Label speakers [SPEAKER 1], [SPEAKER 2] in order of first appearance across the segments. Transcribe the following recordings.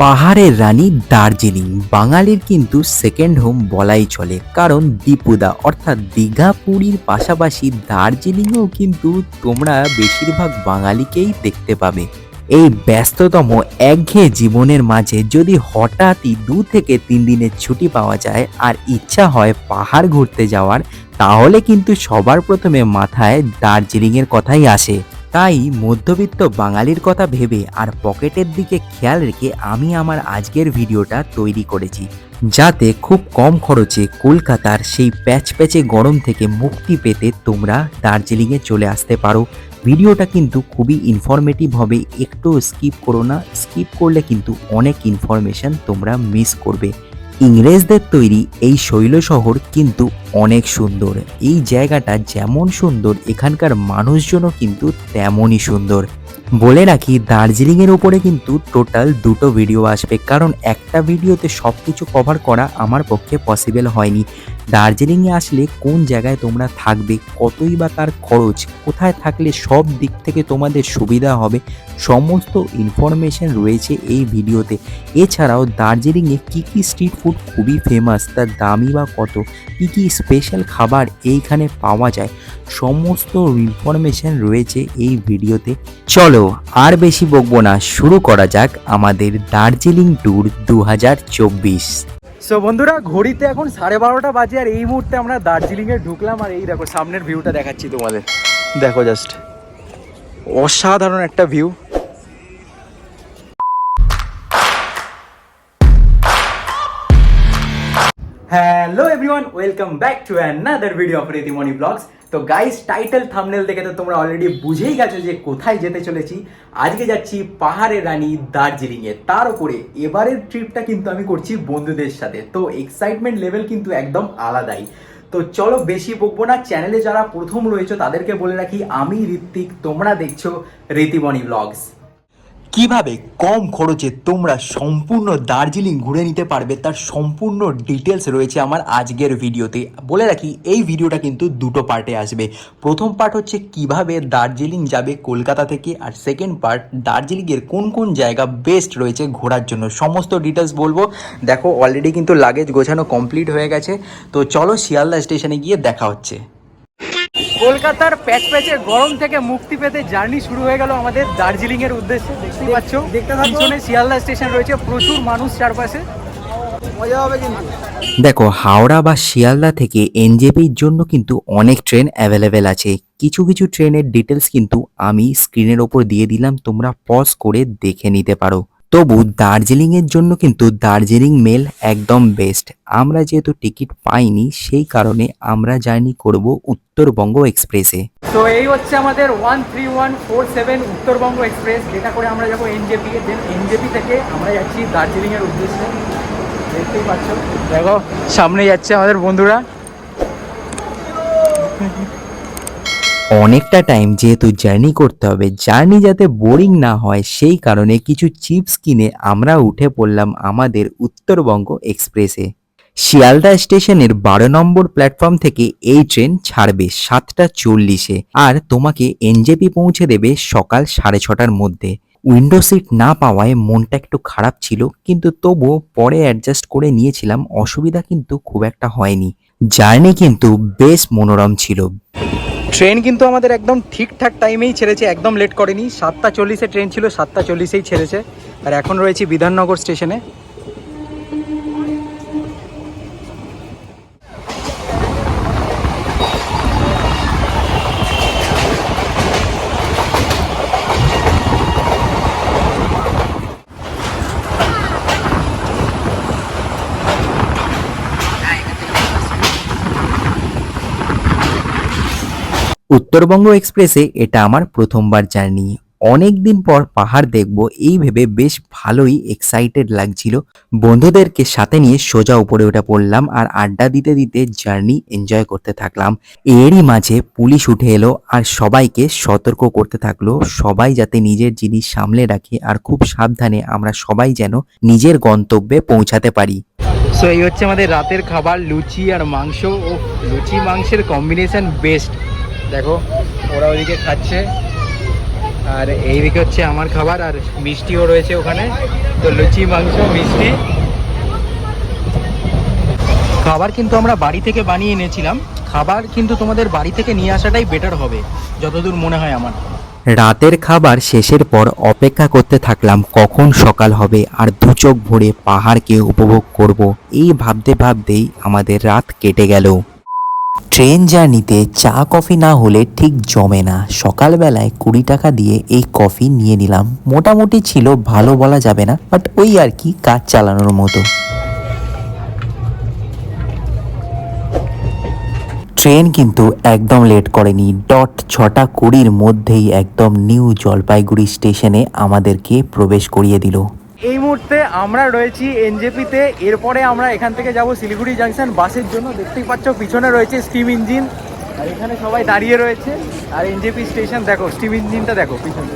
[SPEAKER 1] পাহাড়ের রানী দার্জিলিং বাঙালির কিন্তু সেকেন্ড হোম বলাই চলে, কারণ দীপুদা অর্থাৎ দীঘা পুরীর পাশাপাশি দার্জিলিংয়েও কিন্তু তোমরা বেশিরভাগ বাঙালিকেই দেখতে পাবে। এই ব্যস্ততম একঘেয়ে জীবনের মাঝে যদি হঠাৎই 2 থেকে 3 দিনের ছুটি পাওয়া যায় আর ইচ্ছা হয় পাহাড় ঘুরতে যাওয়ার, তাহলে কিন্তু সবার প্রথমে মাথায় দার্জিলিংয়ের কথাই আসে। তাই মধ্যবিত্ত বাঙালির কথা ভেবে আর পকেটের দিকে খেয়াল রেখে আমি আমার আজকের ভিডিওটা তৈরি করেছি, যাতে খুব কম খরচে কলকাতার সেই প্যাচপ্যাচে গরম থেকে মুক্তি পেতে তোমরা দার্জিলিংয়ে চলে আসতে পারো। ভিডিওটা কিন্তু খুবই ইনফরমেটিভ হবে, একটু স্কিপ করো না, স্কিপ করলে কিন্তু অনেক ইনফরমেশন তোমরা মিস করবে। ইংরেজদের তৈরি এই শৈল শহর কিন্তু অনেক সুন্দর। এই জায়গাটা যেমন সুন্দর, এখানকার মানুষজনও কিন্তু তেমনই সুন্দর। বলে রাখি, দার্জিলিংয়ের উপরে কিন্তু টোটাল 2টো ভিডিও আসবে, কারণ একটা ভিডিওতে সব কিছু কভার করা আমার পক্ষে পসিবল হয়নি। দার্জিলিংয়ে আসলে কোন জায়গায় তোমরা থাকবে, কতই বা তার খরচ, কোথায় থাকলে সব দিক থেকে তোমাদের সুবিধা হবে, সমস্ত ইনফরমেশন রয়েছে এই ভিডিওতে। এছাড়াও দার্জিলিংয়ে কী কী স্ট্রিট ফুড খুবই ফেমাস, তার দামই বা কত, কী কী স্পেশাল খাবার এইখানে পাওয়া যায়, সমস্ত ইনফরমেশন রয়েছে এই ভিডিওতে। চলো আর বেশি বকবো না, শুরু করা যাক আমাদের দার্জিলিং ট্যুর 2024।
[SPEAKER 2] সো বন্ধুরা, ঘড়িতে এখন 12:30 বাজে আর এই মুহূর্তে আমরা দার্জিলিংয়ে ঢুকলাম। আর এই দেখো সামনের ভিউটা দেখাচ্ছি তোমাদের, দেখো জাস্ট অসাধারণ একটা view. Hello everyone, welcome back to another video of Ritimoni blogs. তো গাইস, টাইটেল থাম্বনেল দেখে তো তোমরা অলরেডি বুঝেই গেছো যে কোথায় যেতে চলেছি। আজকে যাচ্ছি পাহাড়ের রানী দার্জিলিংয়ে, তার উপরে এবারের ট্রিপটা কিন্তু আমি করছি বন্ধুদের সাথে। তো এক্সাইটমেন্ট লেভেল কিন্তু একদম আলাদাই। তো চলো বেশি বকবো না, চ্যানেলে যারা প্রথম রয়েছে তাদেরকে বলে রাখি, আমি ঋত্বিক, তোমরা দেখছো রিতিমণি ব্লগস। কিভাবে কম খরচে তোমরা সম্পূর্ণ দার্জিলিং ঘুরে নিতে পারবে তার সম্পূর্ণ ডিটেলস রয়েছে আমার আজকের ভিডিওতে। বলে রাখি, এই ভিডিওটা কিন্তু 2টো পার্টে আসবে। প্রথম পার্ট হচ্ছে কিভাবে দার্জিলিং যাবে কলকাতা থেকে, আর সেকেন্ড পার্ট দার্জিলিংয়ের কোন কোন জায়গা বেস্ট রয়েছে ঘোরার জন্য, সমস্ত ডিটেলস বলবো। দেখো অলরেডি কিন্তু লাগেজ গোছানো কমপ্লিট হয়ে গেছে। তো চলো শিয়ালদা স্টেশনে গিয়ে দেখা হচ্ছে। কলকাতার প্যাচপ্যাচে গরম থেকে মুক্তি পেতে জার্নি শুরু হয়ে গেল আমাদের দার্জিলিং এর উদ্দেশ্যে। দেখতেই পাচ্ছ, পিছনে শিয়ালদা স্টেশন রয়েছে, প্রচুর মানুষ চারপাশে, মজা হবে কিন্তু।
[SPEAKER 1] দেখো, হাওড়া বা শিয়ালদা থেকে এনজেপির জন্য কিন্তু অনেক ট্রেন অ্যাভেলেবেল আছে। কিছু কিছু ট্রেনের ডিটেলস কিন্তু আমি স্ক্রিনের ওপর দিয়ে দিলাম, তোমরা পজ করে দেখে নিতে পারো। তবু দার্জিলিংয়ের জন্য কিন্তু দার্জিলিং মেল একদম বেস্ট। আমরা যেহেতু টিকিট পাইনি, সেই কারণে আমরা জার্নি করব উত্তরবঙ্গ এক্সপ্রেসে।
[SPEAKER 2] তো এই হচ্ছে আমাদের 13147 উত্তরবঙ্গ এক্সপ্রেস, যেটা করে আমরা যাবো এনজেপি। দেন এনজেপি থেকে আমরা যাচ্ছি দার্জিলিং এর উদ্দেশ্যে। দেখতেই পাচ্ছ, দেখো সামনে যাচ্ছে আমাদের বন্ধুরা।
[SPEAKER 1] অনেকটা টাইম যেহেতু জার্নি করতে হবে, জার্নি যাতে বোরিং না হয় সেই কারণে কিছু চিপস কিনে আমরা উঠে পড়লাম আমাদের উত্তরবঙ্গ এক্সপ্রেসে। শিয়ালদা স্টেশনের 12 নম্বর প্ল্যাটফর্ম থেকে এই ট্রেন ছাড়বে 7:40-এ, আর তোমাকে এনজেপি পৌঁছে দেবে সকাল 6:30টার মধ্যে। উইন্ডো সিট না পাওয়ায় মনটা একটু খারাপ ছিল, কিন্তু তবুও পরে অ্যাডজাস্ট করে নিয়েছিলাম, অসুবিধা কিন্তু খুব একটা হয়নি। জার্নি কিন্তু বেশ মনোরম ছিল।
[SPEAKER 2] ট্রেন কিন্তু আমাদের একদম ঠিকঠাক টাইমেই ছেড়েছে, একদম লেট করেনি। 7:40-এ ট্রেন ছিল, 7:40-এই ছেড়েছে। আর এখন রয়েছি বিধাননগর স্টেশনে।
[SPEAKER 1] উত্তরবঙ্গ এক্সপ্রেসে এটা আমার প্রথমবার জার্নি। অনেক দিন পর পাহাড় দেখব এই ভেবে বেশ ভালোই এক্সাইটেড লাগছিল। বন্ধুদেরকে সাথে নিয়ে সোজা উপরে উঠে পড়লাম আর আড্ডা দিতে দিতে জার্নি এনজয় করতে থাকলাম। এরই মাঝে পুলিশ উঠে এলো আর সবাইকে সতর্ক করতে থাকলো, সবাই যাতে নিজের জিনিস সামলে রাখে আর খুব সাবধানে আমরা সবাই যেন নিজের গন্তব্যে পৌঁছাতে পারি।
[SPEAKER 2] সো এই হচ্ছে আমাদের রাতের খাবার, লুচি আর মাংস। ও লুচি মাংসের কম্বিনেশন বেস্ট। দেখো ওরা ওদিকে খাচ্ছে, আর এইদিকে হচ্ছে আমার খাবার, আর মিষ্টিও রয়েছে ওখানে। তো লুচি, মাংস, মিষ্টি। খাবার কিন্তু আমরা বাড়ি থেকে বানিয়ে এনেছিলাম। খাবার কিন্তু তোমাদের বাড়ি থেকে নিয়ে আসাটাই বেটার হবে যতদূর মনে হয় আমার।
[SPEAKER 1] রাতের খাবার শেষের পর অপেক্ষা করতে থাকলাম কখন সকাল হবে আর দু চোখ ভরে পাহাড়কে উপভোগ করব। এই ভাবতে ভাবতেই আমাদের রাত কেটে গেল। ট্রেন জার্নিতে চা কফি না হলে ঠিক জমে না। সকালবেলায় 20 টাকা দিয়ে এই কফি নিয়ে নিলাম। মোটামুটি ছিল, ভালো বলা যাবে না, বাট ওই আর কি, কাজ চালানোর মতো। ট্রেন কিন্তু একদম লেট করেনি। ডট 6:20 মধ্যেই একদম নিউ জলপাইগুড়ি স্টেশনে আমাদেরকে প্রবেশ করিয়ে দিল।
[SPEAKER 2] এই মুহূর্তে আমরা রয়েছি এনজেপিতে। এরপরে আমরা এখান থেকে যাব শিলিগুড়ি জাংশন বাসের জন্য। দেখতেই পাচ্ছ পিছনে রয়েছে স্টিম ইঞ্জিন, আর এখানে সবাই দাঁড়িয়ে রয়েছে। আর এনজেপি স্টেশন দেখো, স্টিম ইঞ্জিনটা দেখো পিছনে,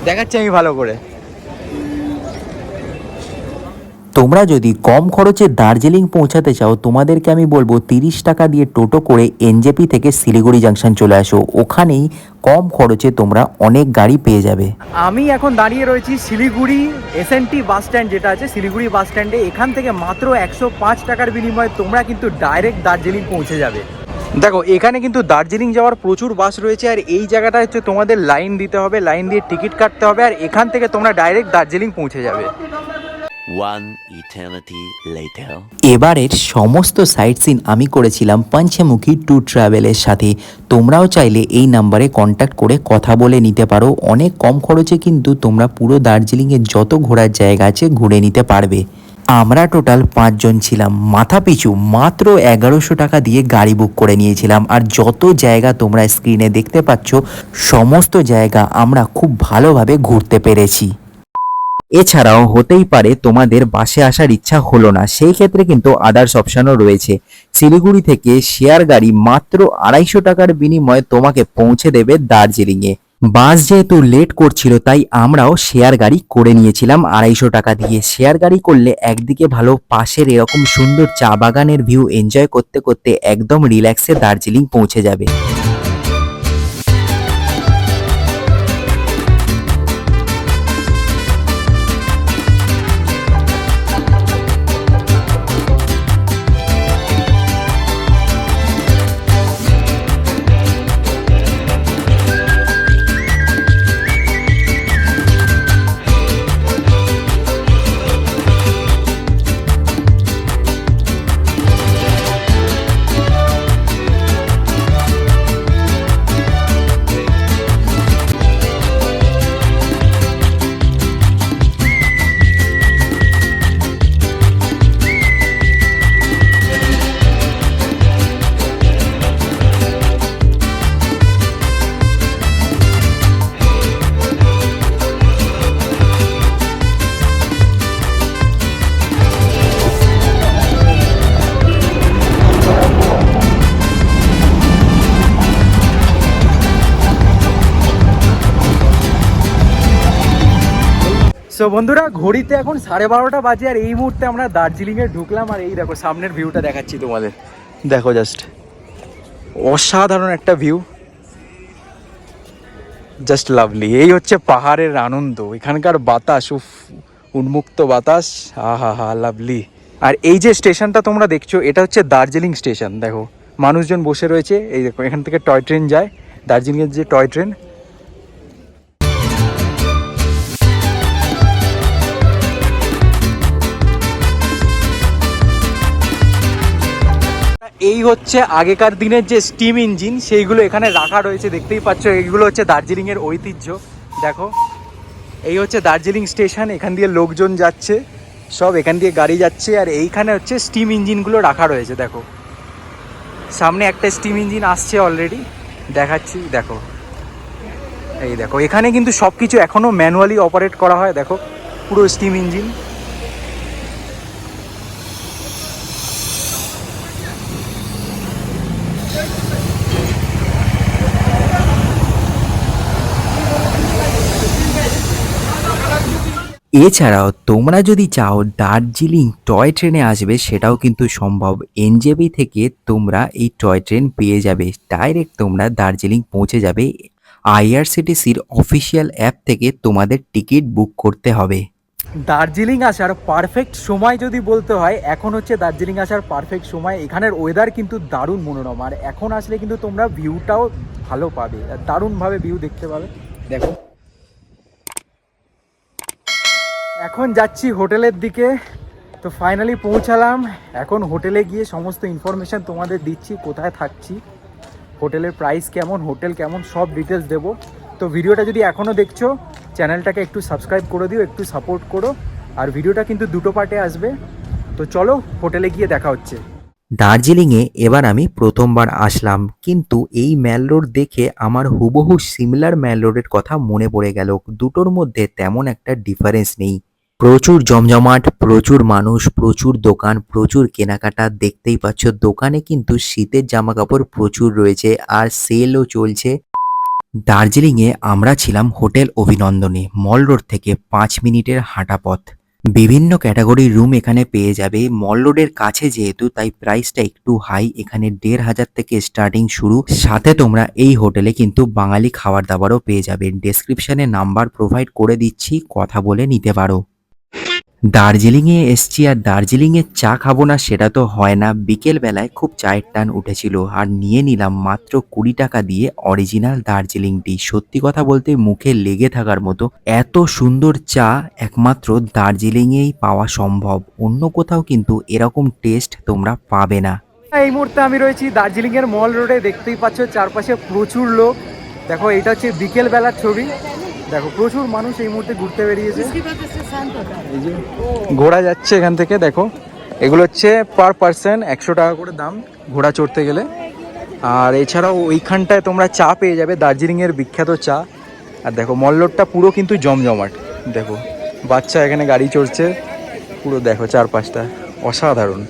[SPEAKER 2] দেখাচ্ছি আমি ভালো করে।
[SPEAKER 1] তোমরা যদি কম খরচে দার্জিলিং পৌঁছাতে চাও, তোমাদেরকে আমি বলবো 30 টাকা দিয়ে টোটো করে এনজেপি থেকে শিলিগুড়ি জাংশন চলে আসো। ওখানেই কম খরচে তোমরা অনেক গাড়ি পেয়ে যাবে।
[SPEAKER 2] আমি এখন দাঁড়িয়ে রয়েছি শিলিগুড়ি এসএনটি বাস স্ট্যান্ড, যেটা আছে শিলিগুড়ি বাস স্ট্যান্ডে। এখান থেকে মাত্র 105 টাকার বিনিময়ে তোমরা কিন্তু ডাইরেক্ট দার্জিলিং পৌঁছে যাবে। দেখো এখানে কিন্তু দার্জিলিং যাওয়ার প্রচুর বাস রয়েছে, আর এই জায়গাটা হচ্ছে তোমাদের লাইন দিতে হবে, লাইন দিয়ে টিকিট কাটতে হবে, আর এখান থেকে তোমরা ডাইরেক্ট দার্জিলিং পৌঁছে যাবে।
[SPEAKER 3] One eternity later.
[SPEAKER 1] এবারের সমস্ত সাইট সিন আমি করেছিলাম পঞ্চমুখী ট্যুর ট্রাভেলের সাথে। তোমরাও চাইলে এই নাম্বারে কন্ট্যাক্ট করে কথা বলে নিতে পারো। অনেক কম খরচে কিন্তু তোমরা পুরো দার্জিলিংয়ের যত ঘোরার জায়গা আছে ঘুরে নিতে পারবে। আমরা টোটাল 5 জন ছিলাম। মাথা পিছু মাত্র 1100 টাকা দিয়ে গাড়ি বুক করে নিয়েছিলাম। আর যত জায়গা তোমরা স্ক্রিনে দেখতে পাচ্ছ, সমস্ত জায়গা আমরা খুব ভালোভাবে ঘুরতে পেরেছি। এছাড়াও হতেই পারে তোমাদের বাসে আসার ইচ্ছা হলো না, সেই ক্ষেত্রে কিন্তু আদার্স অপশানও রয়েছে। শিলিগুড়ি থেকে শেয়ার গাড়ি মাত্র 250 টাকার বিনিময়ে তোমাকে পৌঁছে দেবে দার্জিলিংয়ে। বাস যেহেতু লেট করছিল, তাই আমরাও শেয়ার গাড়ি করে নিয়েছিলাম 250 টাকা দিয়ে। শেয়ার গাড়ি করলে একদিকে ভালো, পাশের এরকম সুন্দর চা বাগানের ভিউ এনজয় করতে করতে একদম রিল্যাক্সে দার্জিলিং পৌঁছে যাবে।
[SPEAKER 2] সো বন্ধুরা, ঘড়িতে এখন 12:30 বাজে, আর এই মুহূর্তে আমরা দার্জিলিংয়ে ঢুকলাম। আর এই দেখো সামনের ভিউটা দেখাচ্ছি তোমাদের, দেখো জাস্ট অসাধারণ একটা ভিউ, জাস্ট লাভলি। এই হচ্ছে পাহাড়ের আনন্দ, এখানকার বাতাস, উফ, উন্মুক্ত বাতাস, আহা হা, লাভলি। আর এই যে স্টেশনটা তোমরা দেখছো, এটা হচ্ছে দার্জিলিং স্টেশন। দেখো মানুষজন বসে রয়েছে, এই দেখো এখান থেকে টয় ট্রেন যায়, দার্জিলিংয়ের যে টয় ট্রেন। এই হচ্ছে আগেকার দিনের যে স্টিম ইঞ্জিন, সেইগুলো এখানে রাখা রয়েছে, দেখতেই পাচ্ছ। এইগুলো হচ্ছে দার্জিলিংয়ের ঐতিহ্য। দেখো এই হচ্ছে দার্জিলিং স্টেশন, এখান দিয়ে লোকজন যাচ্ছে, সব এখান দিয়ে গাড়ি যাচ্ছে। আর এইখানে হচ্ছে স্টিম ইঞ্জিনগুলো রাখা রয়েছে। দেখো সামনে একটা স্টিম ইঞ্জিন আসছে অলরেডি, দেখাচ্ছি। দেখো এই দেখো, এখানে কিন্তু সব কিছু এখনও ম্যানুয়ালি অপারেট করা হয়। দেখো পুরো স্টিম ইঞ্জিন।
[SPEAKER 1] এছাড়াও তোমরা যদি চাও দার্জিলিং টয় ট্রেনে আসবে, সেটাও কিন্তু সম্ভব। এনজেপি থেকে তোমরা এই টয় ট্রেন পেয়ে যাবে, ডাইরেক্ট তোমরা দার্জিলিং পৌঁছে যাবে। আইআরসিটিসির অফিসিয়াল অ্যাপ থেকে তোমাদের টিকিট বুক করতে হবে।
[SPEAKER 2] দার্জিলিং আসার পারফেক্ট সময় যদি বলতে হয়, এখন হচ্ছে দার্জিলিং আসার পারফেক্ট সময়। এখানের ওয়েদার কিন্তু দারুণ মনোরম, আর এখন আসলে কিন্তু তোমরা ভিউটাও ভালো পাবে, দারুণভাবে ভিউ দেখতে পাবে। দেখো এখন যাচ্ছি হোটেলের দিকে। তো ফাইনালি পৌঁছালাম। এখন হোটেলে গিয়ে সমস্ত ইনফরমেশান তোমাদের দিচ্ছি, কোথায় থাকছি, হোটেলের প্রাইস কেমন, হোটেল কেমন, সব ডিটেলস দেবো। তো ভিডিওটা যদি এখনও দেখছো, চ্যানেলটাকে একটু সাবস্ক্রাইব করে দিও, একটু সাপোর্ট করো। আর ভিডিওটা কিন্তু দুটো পার্টে আসবে। তো চলো হোটেলে গিয়ে দেখা হচ্ছে।
[SPEAKER 1] দার্জিলিংয়ে এবার আমি প্রথমবার আসলাম, কিন্তু এই ম্যাল রোড দেখে আমার হুবহু সিমিলার ম্যাল রোডের কথা মনে পড়ে গেল। দুটোর মধ্যে তেমন একটা ডিফারেন্স নেই। প্রচুর জমজমাট, প্রচুর মানুষ, প্রচুর দোকান, প্রচুর কেনাকাটা। দেখতেই পাচ্ছ দোকানে কিন্তু শীতের জামা কাপড় প্রচুর রয়েছে, আর সেলও চলছে। দার্জিলিংয়ে আমরা ছিলাম হোটেল অভিনন্দনে, মল রোড থেকে 5 মিনিটের হাঁটা পথ। বিভিন্ন ক্যাটাগরির রুম এখানে পেয়ে যাবে। মল রোডের কাছে যেহেতু, তাই প্রাইসটা একটু হাই। এখানে 1,500 থেকে স্টার্টিং শুরু। সাথে তোমরা এই হোটেলে কিন্তু বাঙালি খাবার দাবারও পেয়ে যাবে। ডেসক্রিপশনে নাম্বার প্রোভাইড করে দিচ্ছি, কথা বলে নিতে পারো। দার্জিলিংয়ে এসছি আর দার্জিলিংয়ে চা খাবো না সেটা তো হয় না। বিকেল বেলায় খুব চায়ের টান উঠেছিল, আর নিয়ে নিলাম মাত্র 20 টাকা দিয়ে অরিজিনাল দার্জিলিং টি। সত্যি কথা বলতে মুখে লেগে থাকার মতো। এত সুন্দর চা একমাত্র দার্জিলিংয়েই পাওয়া সম্ভব, অন্য কোথাও কিন্তু এরকম টেস্ট তোমরা পাবে না।
[SPEAKER 2] এই মুহূর্তে আমি রয়েছি দার্জিলিংয়ের মল রোডে। দেখতেই পাচ্ছ চারপাশে প্রচুর লোক। দেখো এটা হচ্ছে বিকেল বেলার ছবি। দেখো প্রচুর মানুষ এই মুহূর্তে ঘুরতে বেরিয়েছে। এই যে ঘোড়া যাচ্ছে এখান থেকে, দেখো এগুলো হচ্ছে পার পার্সন 100 টাকা করে দাম ঘোড়া চড়তে গেলে। আর এছাড়াও ওইখানটায় তোমরা চা পেয়ে যাবে, দার্জিলিংয়ের বিখ্যাত চা। আর দেখো মল রোডটা পুরো কিন্তু জমজমাট। দেখো বাচ্চা এখানে গাড়ি চড়ছে, পুরো দেখো চারপাশটা অসাধারণ।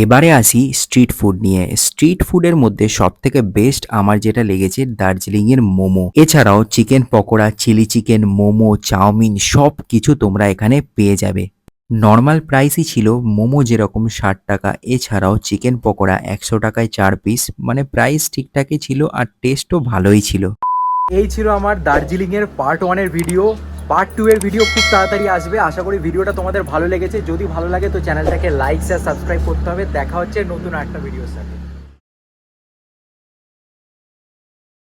[SPEAKER 1] এবারে আসি স্ট্রিট ফুড নিয়ে। স্ট্রিট ফুডের মধ্যে সবথেকে বেস্ট আমার যেটা লেগেছে দার্জিলিংয়ের মোমো। এছাড়াও chicken pakora, chilli chicken, momo, chow mein সব কিছু তোমরা এখানে পেয়ে যাবে। নর্মাল প্রাইসই ছিল মোমো যেরকম 60 টাকা, এছাড়াও চিকেন পকোড়া 100 টাকায় 4 পিস। মানে প্রাইস ঠিকঠাকই ছিল, আর টেস্টও ভালোই ছিল।
[SPEAKER 2] এই ছিল আমার দার্জিলিংয়ের পার্ট 1-এর ভিডিও। পার্ট 2 এর ভিডিও খুব তাড়াতাড়ি আসবে। আশা করি ভিডিওটা তোমাদের ভালো লেগেছে। যদি ভালো লাগে তো চ্যানেলটাকে লাইক শেয়ার সাবস্ক্রাইব করতে হবে। দেখা হচ্ছে নতুন একটা ভিডিওর সাথে।